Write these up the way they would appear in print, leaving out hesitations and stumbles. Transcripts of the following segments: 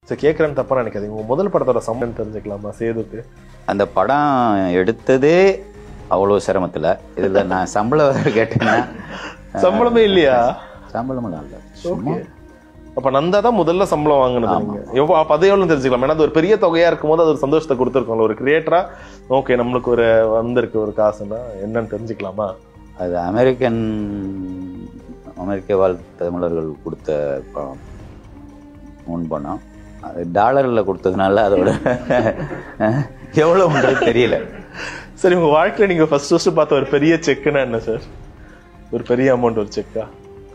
சரி, கேட்குறேன்னு தப்பா நினைக்காதீங்க. உங்க முதல் படத்தோட சம்பளம் தெரிஞ்சுக்கலாமா? சேதுக்கு அந்த படம் எடுத்ததே அவ்வளோ சிரமத்தில். இதில் நான் சம்பளம் கேட்டேன்னா சம்பளமே இல்லையா? சம்பளமெல்லாம் இல்லை. சும்மா அப்ப நந்தா தான் முதல்ல சம்பளம் வாங்கினது. நீங்க எவ்வளோ அப்ப அதை எவ்வளவு தெரிஞ்சுக்கலாம்? ஏன்னா அது ஒரு பெரிய தொகையா இருக்கும் போது அது ஒரு சந்தோஷத்தை கொடுத்துருக்கோம்ல ஒரு கிரியேட்டரா. ஓகே, நம்மளுக்கு ஒரு வந்திருக்கு ஒரு காசுன்னா என்னன்னு தெரிஞ்சுக்கலாமா? அது அமெரிக்க வாழ் தமிழர்கள் கொடுத்த பணம், முன் பணம். அது டாலரில் கொடுத்ததுனால அதோட எவ்வளோன்றது தெரியல. சரி, உங்க வாழ்க்கையில நீங்க ஃபர்ஸ்ட் பார்த்த ஒரு பெரிய செக்குன்னா என்ன சார்? ஒரு பெரிய அமௌண்ட், ஒரு செக்கா?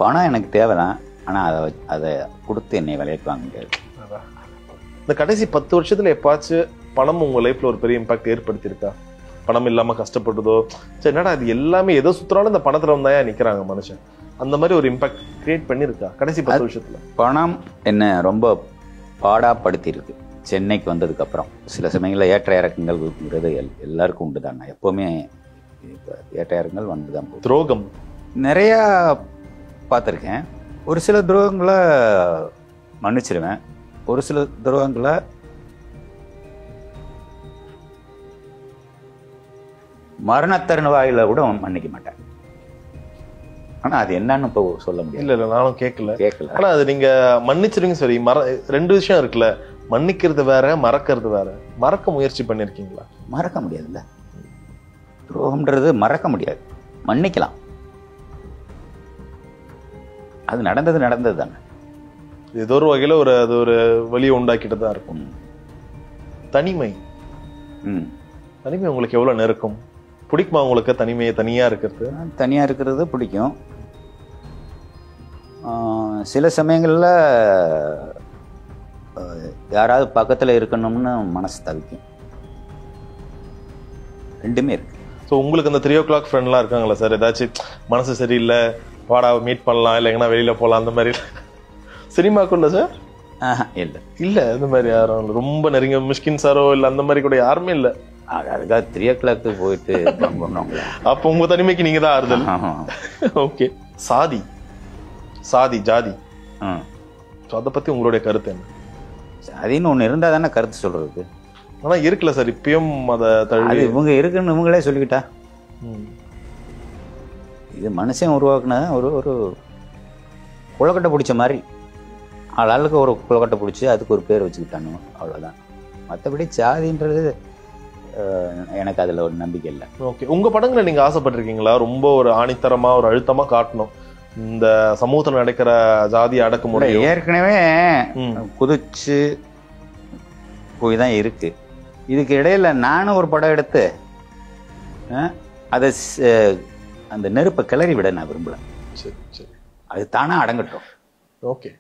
பணம் எனக்கு தேவைதான், ஆனால் அதை கொடுத்து என்னை விலைக்கு வாங்க முடியாது. இந்த கடைசி 10 வருஷத்துல எப்பாச்சும் பணம் உங்க லைஃப்ல ஒரு பெரிய இம்பாக்ட் ஏற்படுத்தியிருக்கா? பணம் இல்லாம கஷ்டப்படுதோ, சரி என்னடா இது எல்லாமே எதோ சுத்துறாலும் இந்த பணத்துல வந்தாயா நிக்கிறாங்க மனுஷன், அந்த மாதிரி ஒரு இம்பாக்ட் கிரியேட் பண்ணிருக்கா கடைசி 10 வருஷத்துல? பணம் என்ன ரொம்ப பாடாப்படுத்தி இருக்கு. சென்னைக்கு வந்ததுக்கு அப்புறம் சில சமயங்களில் ஏற்ற இறக்கங்கள்ங்கிறது எல்லாருக்கும் உண்டு தானே. எப்பவுமே ஏற்ற இறக்கங்கள் வந்துதான் போகும். துரோகம் நிறையா பார்த்துருக்கேன். ஒரு சில துரோகங்களை மன்னிச்சிருவேன், ஒரு சில துரோகங்களை மரணத்தருவாயில கூட மன்னிக்க மாட்டேன். ஆனா அது என்னன்னு இப்போ சொல்ல முடியாது. இல்ல நானும் கேட்கல. ஆனா அது நீங்க மன்னிச்சிருங்க. சரி, ரெண்டு விஷயம் இருக்குல்ல, மன்னிக்கிறது வேற, மறக்கிறது வேற. மறக்க முயற்சி பண்ணிருக்கீங்களா? மறக்க முடியாதுல்ல, துரோகம்ன்றது மறக்க முடியாது. மன்னிக்கலாம், அது நடந்தது தானே. ஏதோ ஒரு வகையில அது ஒரு வழியை உண்டாக்கிட்டு தான் இருக்கும். தனிமை உங்களுக்கு எவ்வளவு நெருக்கம்? பிடிக்குமா உங்களுக்கு தனியா இருக்கிறது? தனியா இருக்கிறது பிடிக்கும். சில சமயங்கள்ல யாராவது பக்கத்துல இருக்கணும்னு மனசு தவிக்கும். ரெண்டுமே இருக்கு. ஸோ உங்களுக்கு அந்த 3 o'clock ஃப்ரெண்ட்லாம் இருக்காங்களா சார்? ஏதாச்சும் மனசு சரியில்லை, வாடா மீட் பண்ணலாம், இல்லை எங்கன்னா வெளியில போகலாம், அந்த மாதிரி சினிமாக்குள்ள சார்? இல்ல அந்த மாதிரி யாரும் ரொம்ப நெருங்க மிஷ்கின் சாரோ இல்லை அந்த மாதிரி கூட யாருமே இல்லை? அதுக்காக 3 o'clock போயிட்டு அப்போ உங்க தனிமைக்கு நீங்க தான் ஆறுதல். ஓகே, ஜாதி அதை பத்தி உங்களுடைய கருத்து என்ன? ஜாதின்னு ஒண்ணு இருந்தா தானே கருத்து சொல்றது. ஆனா இருக்குல்ல சார், இப்பயும் அதை இவங்க இருக்குன்னு இவங்களே சொல்லிக்கிட்டா. இது மனுஷன் உருவாக்குன ஒரு குளக்கட்டை பிடிச்ச மாதிரி, ஆளுக்கு ஒரு குளக்கட்டை பிடிச்சி அதுக்கு ஒரு பேர் வச்சுக்கிட்டானு, அவ்வளவுதான். மற்றபடி ஜாதின்றது எனக்கு அதுல ஒரு நம்பிக்கை இல்லை. ஓகே, உங்க படங்களை நீங்க ஆசைப்பட்டிருக்கீங்களா? ரொம்ப ஒரு ஆணித்தரமா ஒரு அழுத்தமா காட்டணும் இந்த சமூகத்துல நடக்கிற ஜாதி அடக்குமுறை. ஏற்கனவே குதிச்சு போய் தான் இருக்கு. இதுக்கு இடையில நானும் ஒரு படம் எடுத்து அதை அந்த நெருப்பை கிளறி விட நான் விரும்பல. சரி, அது தானா அடங்கட்டும். ஓகே.